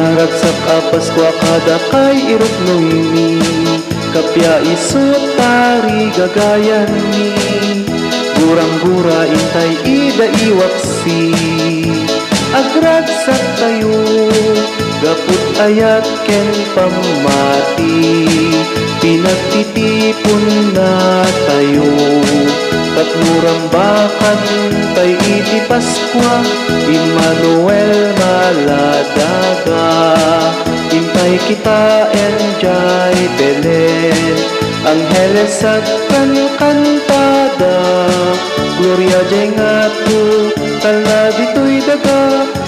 Naragsak apas kwa kada kay irot noyni, kapya isot tari gagayan ni. Gurang-gura intay ida iwaksi, agragsak tayo, gaput ayat ken pamati. Pinagtitipon na tayo, katmurang bakan tay iti Paskwa, Emmanuel maladaga. Intay kita enjoy Belen, Angeles at kantada. Gloria jay nga to, kala dito'y daga,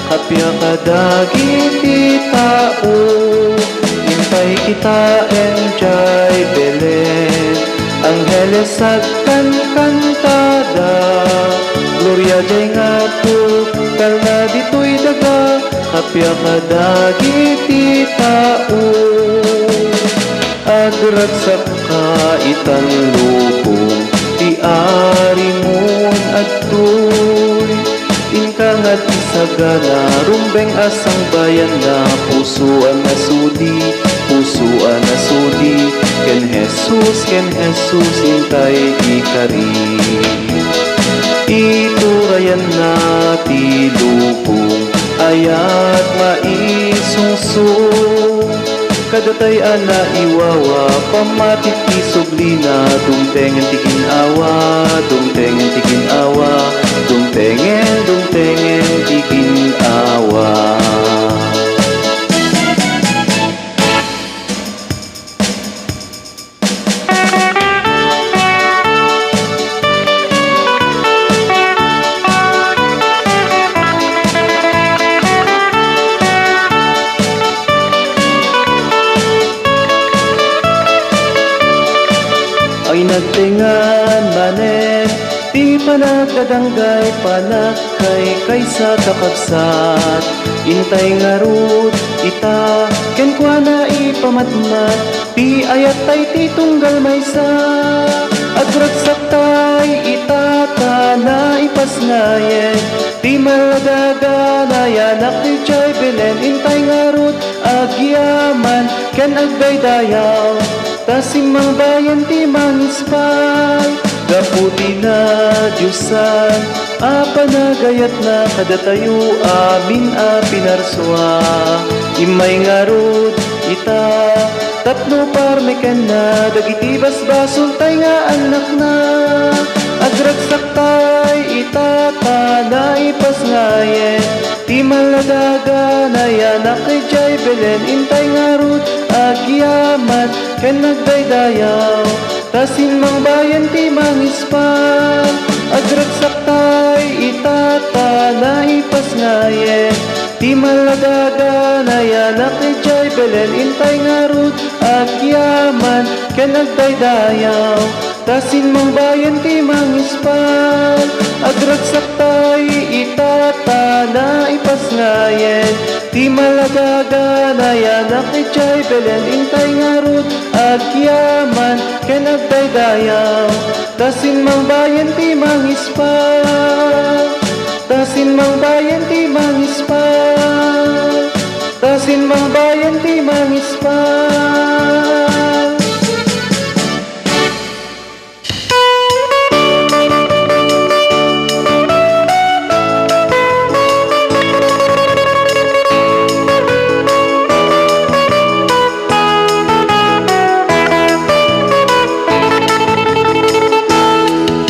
kapya kadagiti tao. Intay kita enjoy Belen, Angeles at kantada. Gloria jay nga to, kala dito'y daga, kapya kadagiti tao. Agragsak ka itan lubong, ti ari mon adtoy. Inka nga ti sagana, rumbeng asang bayan na, pusuan na sudi, pusuan na sudi. Ken Jesus, intay ikari. Iturayan na ti lubong, ayat maisungsung. Kadatay ana iwawa, pamatit ti sublina. Dumtengen ti ginawa, dumtengen ti ginawa, dumtengen ti ginawa. Ay nagtingan manen, di panagdadanggay panakay kaysa kakabsat. Intay nga rut, ita, ken kwa na ipamatmat, di ayat tay ti tunggal maysa. Agragsak tay itata na ipasnayen, di maladaga na yanak ni Jay Belen. Intay nga rut, agyaman, ken agdaydayaw, tasimang bayan ti mangispay. Gaputi na Diyosan, apanagayat na kadatayo amin a pinarswa. Imay nga rod ita, tapno parmeken na, dagiti basbasol tay nga anak na. Agragsak tay itata na ipasngayen, ti maladaga na yanak kay Jay Belen. Intay nga rod agyaman ken nagdaydayaw, tasin mang bayan ti mangispan. Agragsak tay itata na ipasngayen, ti maladaga na yanak kay Jay Belen. Intay nga rod agyaman ken nagdaydayaw, tasin mang bayan ti mangispan. Agragsak tay itata na ipasngayen, ti maladaga na yanak kay Jay Belen. Intay nga rod agyaman ken nagdaydayaw, tasin mang bayan ti mangispan. Tasin mang bayan ti mangispan, tasin mang bayan ti mangispan.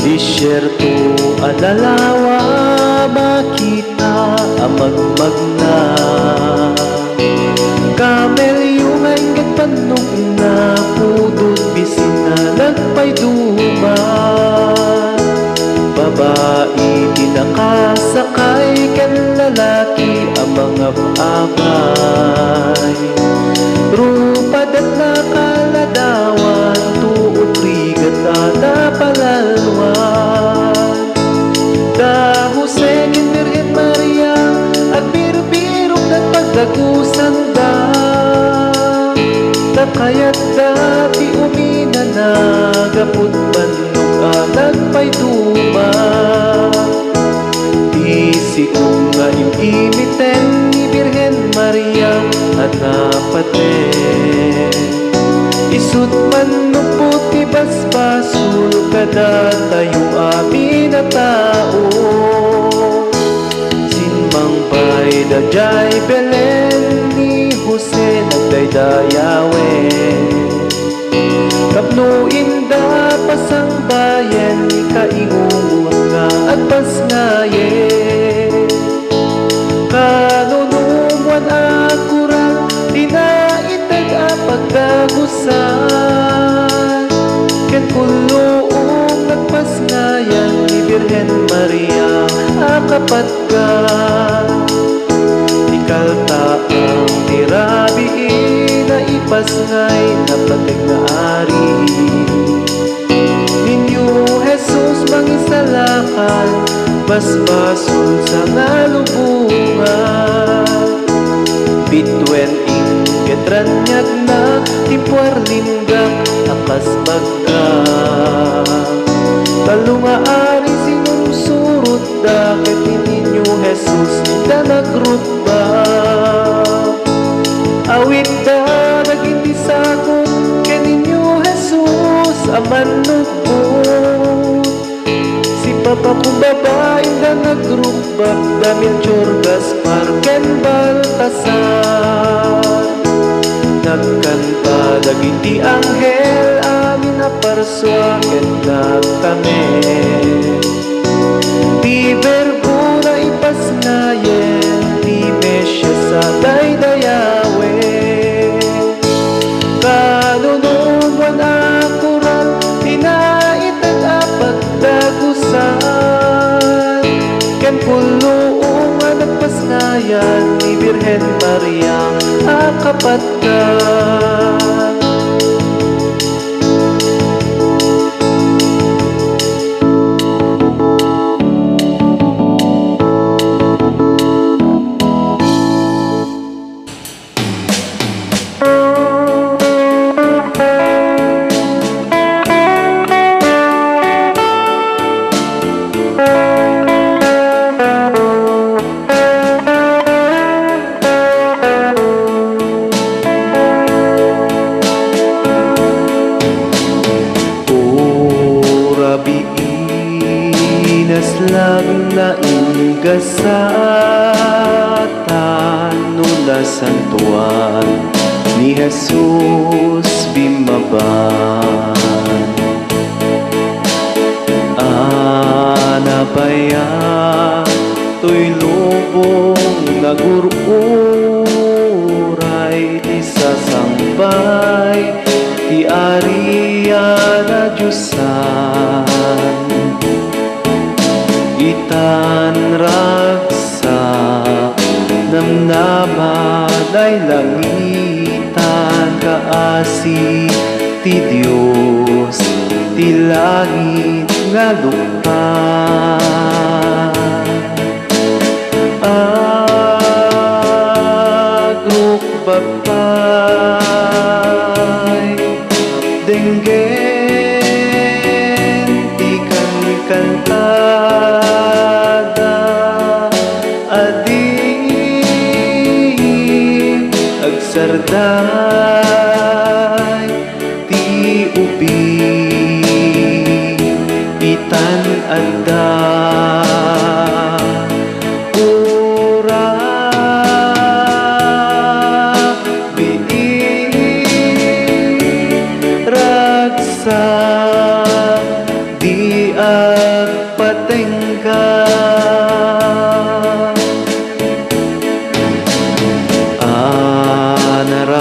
Disyerto alalawa, makita amagmag na. Kamelyong ay katpanong na, pudot bisin na nagpayduman. Babae tinakasakay, ken lalaki ang mga abay. Rupad at nakaladawan, tuot rigat na palalwan. Da Jose ken Virgen Maria, at biru-birong at pagdagusan da. Takayat dati umina na, gaput manok nagpayduma. Isikong nga imimiten ni Virgen Maria, hanapaten. Isut man no puti basbasul kada tayo amin na tao. Sinmang pay dajay Belen ni Jose nagdaydayawen. Kapno inda pasang bayan ni kaingungot nga agpas ngayen. Kanunumuan akurat dinaitag apagdagusan. Ken kulong nagpas ngayan ni Birhen Maria akapat ka. Ikaltaang tirabiin na ipasngay na pateg na ari. Ninyo Jesus mangisalakan basbason sa ngalubungan. Bitwen ingetranyag na tipuar linggak akas bagka. Talunga ari sinumsurot dakit ninyo Jesus da nagrutba. Awit da nagindi sakot ken ninyo Jesus aman nubot. Si Papa kong babaeng da nagrukbak da Melchor, Gaspar ken Baltasar. Nagkanta dagiti anghel amin na parswa ken nagtamen. Ti Verbo na ipasngayen, ti Mesya sa daydayawen. Kanunumuan akurat dinaitag apagdagusan. Ken pulong nagpasngayan ni Birhen Maria akapat ka. Inaslag na ingasatan nula santuan ni Jesus bimaban. Anabaya to'y lubong nagururay ti sasangbay ti Aria na Diyosan. Itan ragsa namnaman ay langitan kaasi ti Dios ti langit nga luptan. Agrukbapay denggen ti kantada adi agsarday ti ubi itan adda ura ragsa di agpatengka.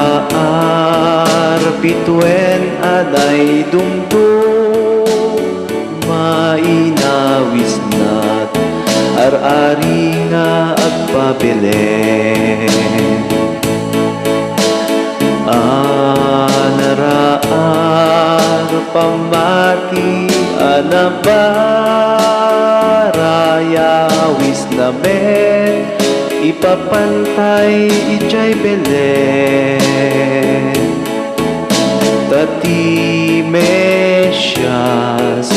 Anaraar bituen aday dumdum mainawis nat ar-ari nga agpabelen. Anaraar pamati anabaraya wis namen ipapantay ijay Belen. Tati Mesyas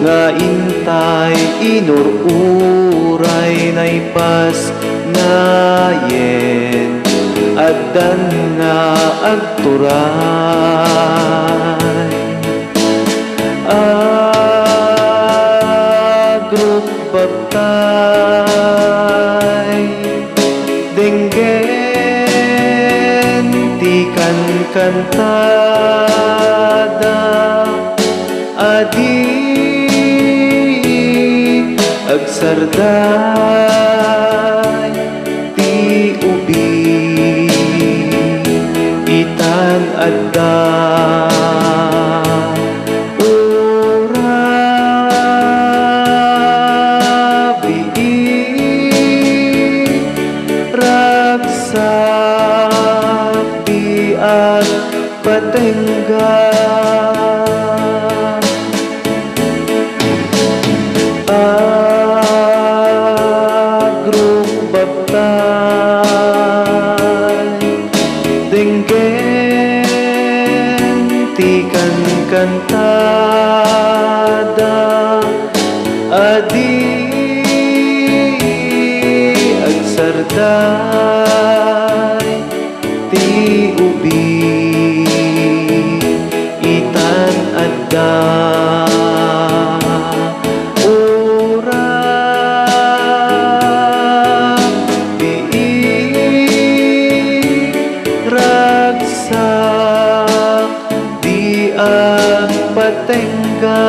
nga intay inururay na ipas ngayen addan nga agturay. Group baptay denggen tikan kantada adi agsarday ti ubi itan adda patengga agrok baptay denggen tikan kantada adi agsarday ti ubi itan adda ora ragsak di patengga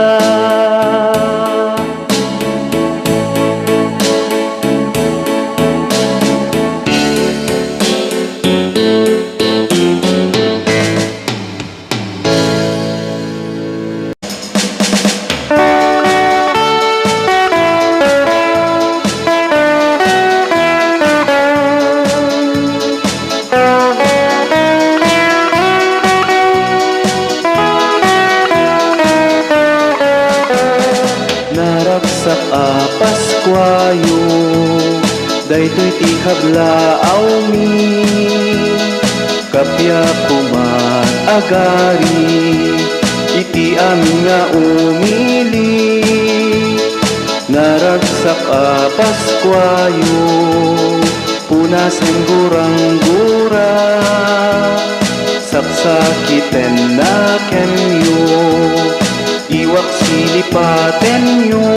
Paskwayo daytoy ti kablaaw mi kapya kumat agari iti amin nga umili naragsak Paskwayo punasen gurang-gura saksakiten na kenyo iwak silipaten nyo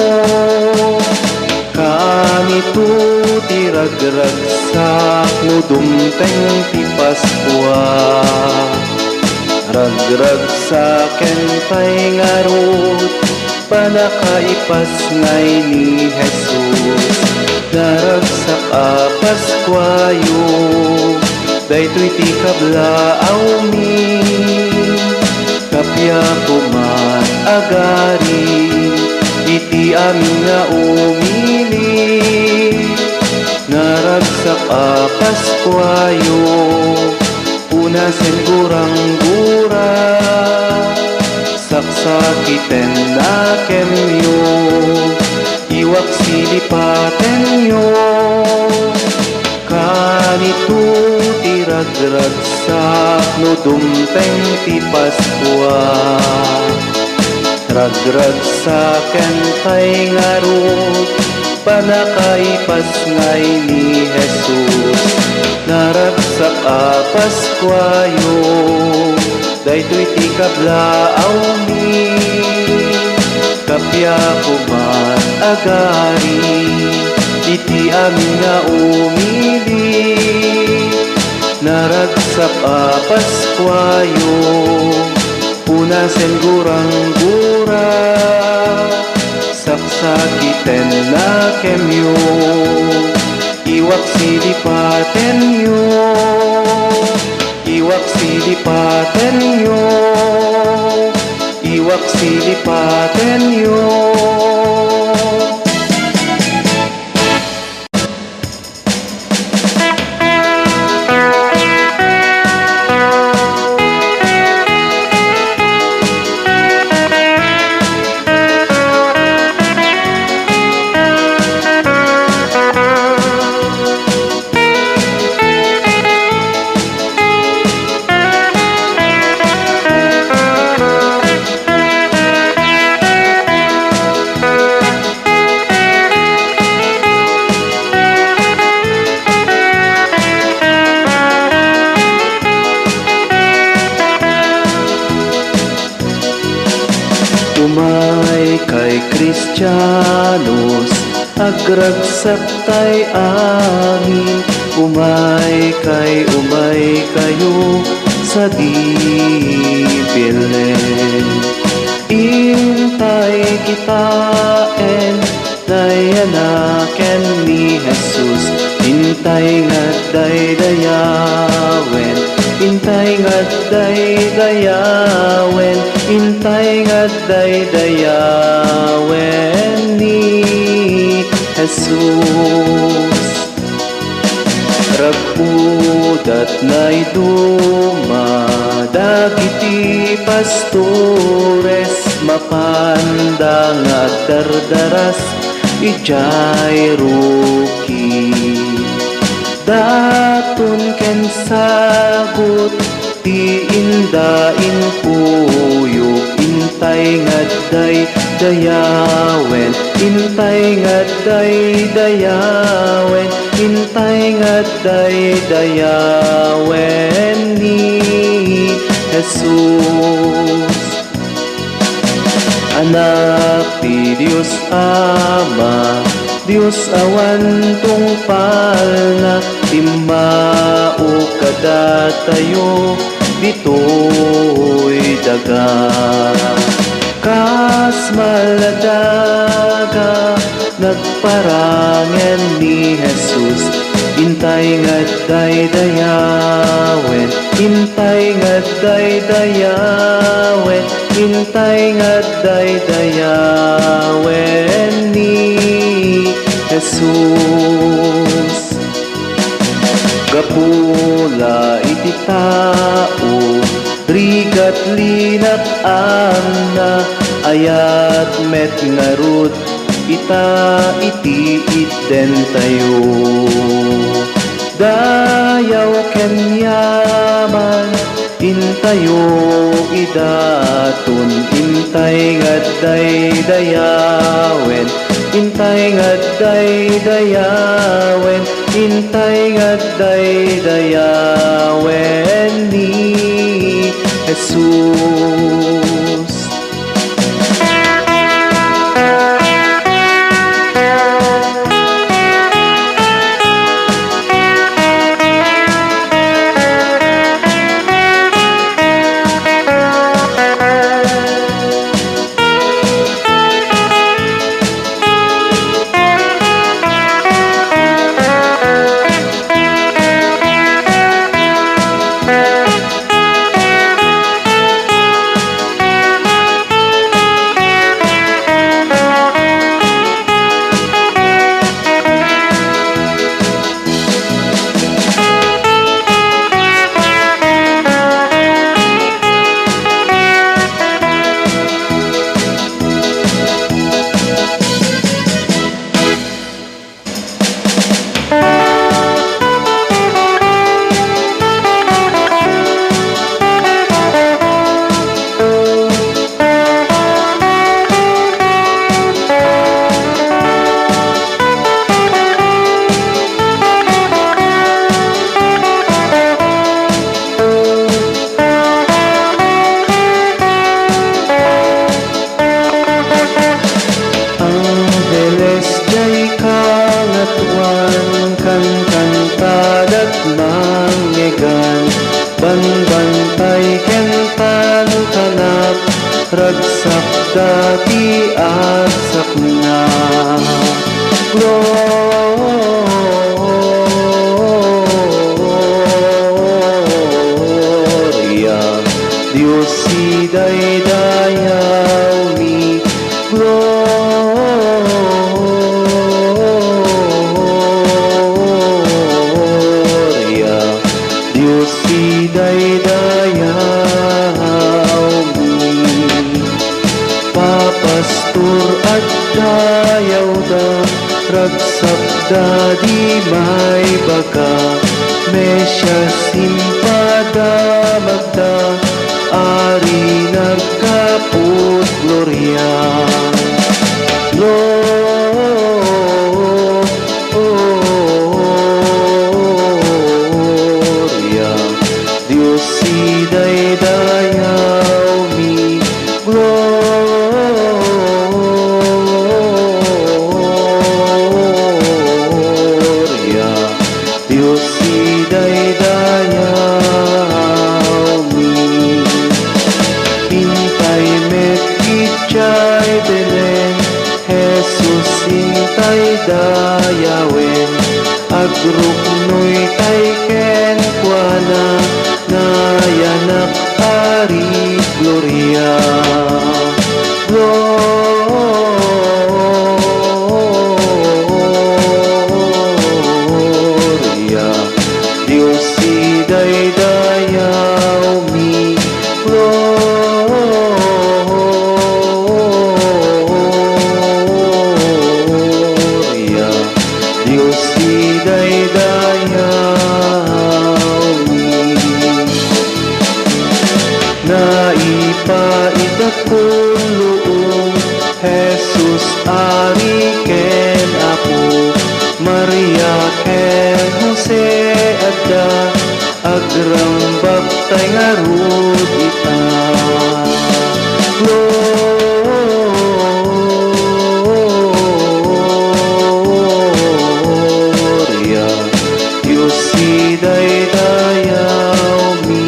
kami tu tiragragsak no dumteng ti Paskwa ragragsaken tay ngarut panakaipas ngay ni Jesus naragsak Paskwayo daytoy ti kablaaw mi kapya kumat agari iti amin nga umili naragsak Paskwayo punasen gurang-gura saksakiten na kemyo iwak silipaten nyo kanito tiragragsak no dumteng ti Paskwa ragragsaken tay ngarut panakaipas ngay ni Jesus naragsak Paskwayo daytoy ti kablaaw mi kapya kumat agari iti amin nga umili naragsak Paskwayo punasen gurang-gura saksakiten na kemyo iwak silipaten nyo iwak silipaten nyo iwak silipaten nyo. Kristiyanos, agragsak tay amin, umay kayo sa dibilen. Intay kitaen, dayanaken ni Jesus, intay nga daydayawen, intay nga daydayawen, intay nga daydayawen ni Jesus. Ragpudat na'y dumadagiti pastores, mapandang at dardaras ijay ruki. Daton ken sagot ti indain puyok, intay nga dayawen, intay nga dayawen, intay nga dayawen ni Jesus. Anak ti Diyos Ama, Diyos awan tungpal na, timao kada tayo dito'y daga. Kas maladaga nagparangen ni Jesus, intay nga daydayawen, intay nga daydayawen, intay nga daydayawen ni Jesus. Gapula iti tao, rigat linak amna, ayat met ngarut ita iti iten tayo. Dayaw ken yaman, intayo idaton, intay nga daydayawen, intay nga daydayawen, intay nga daydayawen ni Jesus. Banbantay kentan kanap, ragsak dati at sakna. Gloria, Diyos si daydayaw ni Gloria, Diyos si daydayaw mi. Papastor at dayaw da, ragsak da di may baga, Mesya simpada magda, ari nagkaput gloria. Gloria, Diyos si daydayaw mi. Gloria. Noy tay ken kuana nayanak ari Gloria. Gloria, Dios si daydayaw mi. Gloria, Dios si daydayaw mi. Naipaidakulong Jesus ari ken ako, Maria ken Jose adda agrambak tay ngarud ita. Gloria, Dios si daydayaw mi.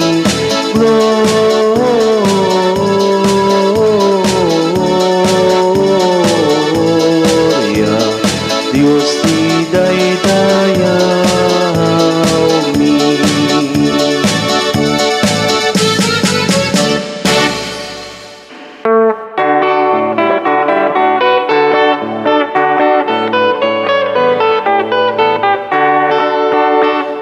Gloria, Dios si daydayaw mi.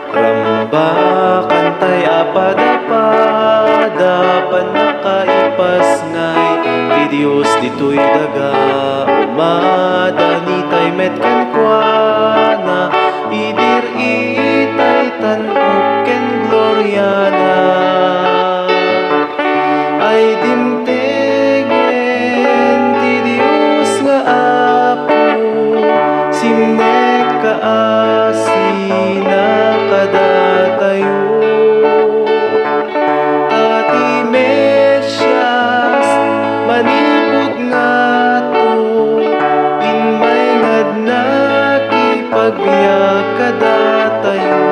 Rambakan tay apada-pada panakaipas ngay ti Dios ditoy daga umadani tay met ken kuana idir itay tanuk ken gloriana ay dimtengen ti Dios nga apo simnek kaasina kadatayo ati Mesyas manipod nga to inmay ngadna kipagbiag kadatayo.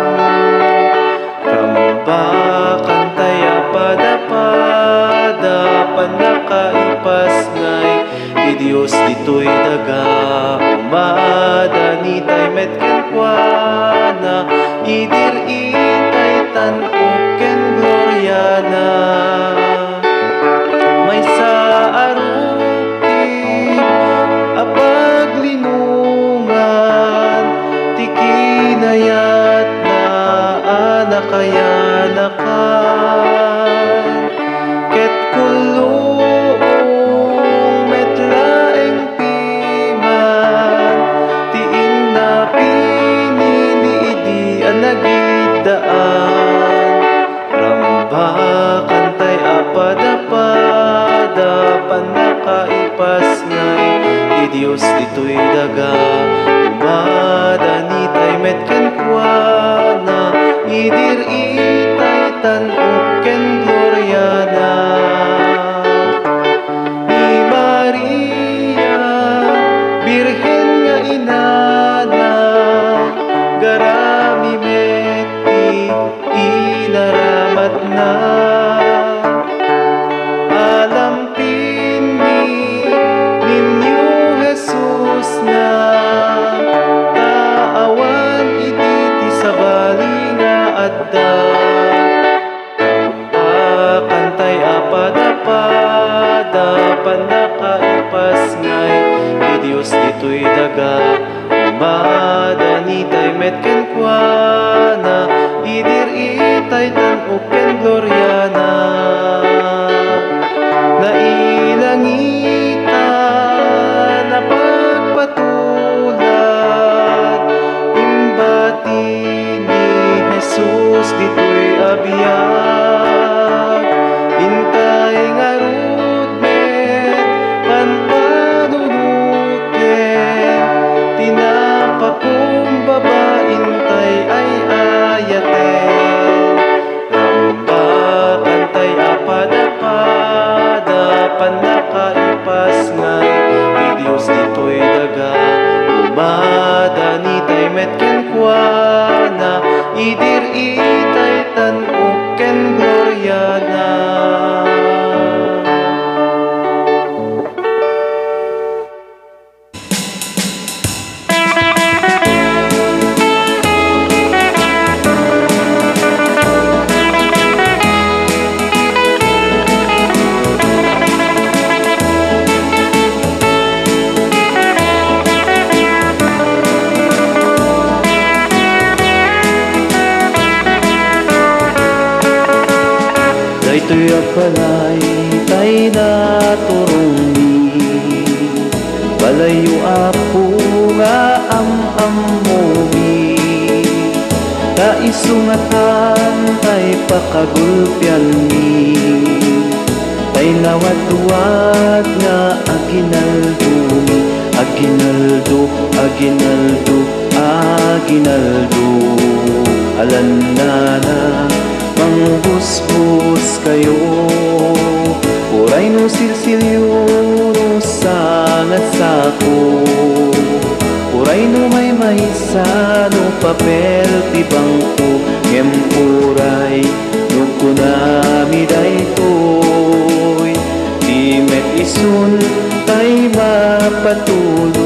Rambakan tay apada-pada panakaipas ngay ti Dios ditoy daga umadani tay met ken kuana idir itay tanuk ken gloriana may saarupin apaglinungan ti kinayat na anakayanakan ket kulong metlaeng piman ti innapininiidi anagidaan. Rambakan tay apada-pada panakaipas ngay ti Dios ditoy daga umadani tay met ken kuana idir itay tanuk ken gloriana ni Maria birhen nga inana garami met ti inaramat na alampin ninyo Jesus na taawan iti ti sabali nga adda. Kantay apada-pada panakaipas ngay ti Dios ditoy daga umadani tay met ken kuana idir itay tanuk ken gloriana nailangitan na pagpatulan imbati ni Jesus ditoy abiyag intay ngarud met panpanunuten tinapakumbaba intay ay ayaten. Rambakan tay apada-pada panakaipas ngay ti Dios ditoy daga umadani tay met ken kuana idir itay tanuk ken Daytoy a balay tay naturong mi balayo apo nga am-am mi kaisungatan tay pakagulpian mi tay nawad-wad nga aginaldo mi aginaldo aginaldo aginaldo alanana manghusbus kayo uray no silsilyo no sangat sako uray no may no papel ti bangko ngem uray no kunami daytoy di met isun tay mapatuloy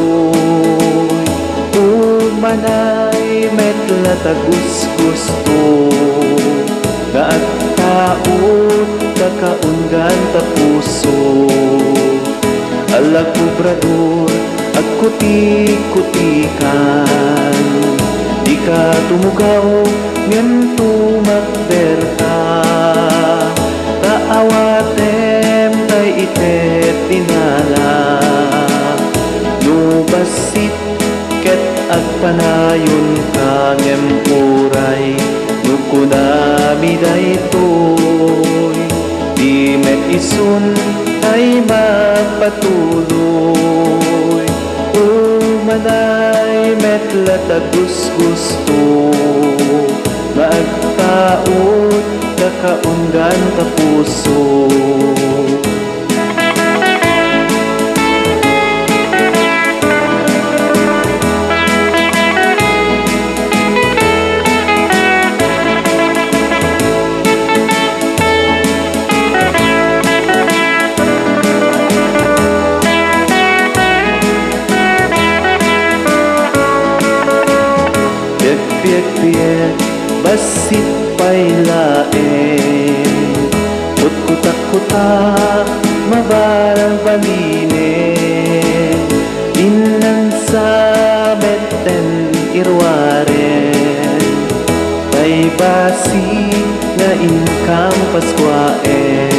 umanay met latagus gusto Gaat taot kakaunggan ta puso Alag obrador at kuti-kutikan Di ka tumugaw ngem tumakderta Taawatem tay itet tinala No basit ket agpanayon ka ngem uray Nukunami daytoy di met isun ay mapatuloy Umanay met latagus gusto Maagtaot kakaunggan ka puso Piek-piek basit pay laeng Kut-kutak-kutak mabarang balinen Inan sa beten irwaren Tay basi na inkang paswaen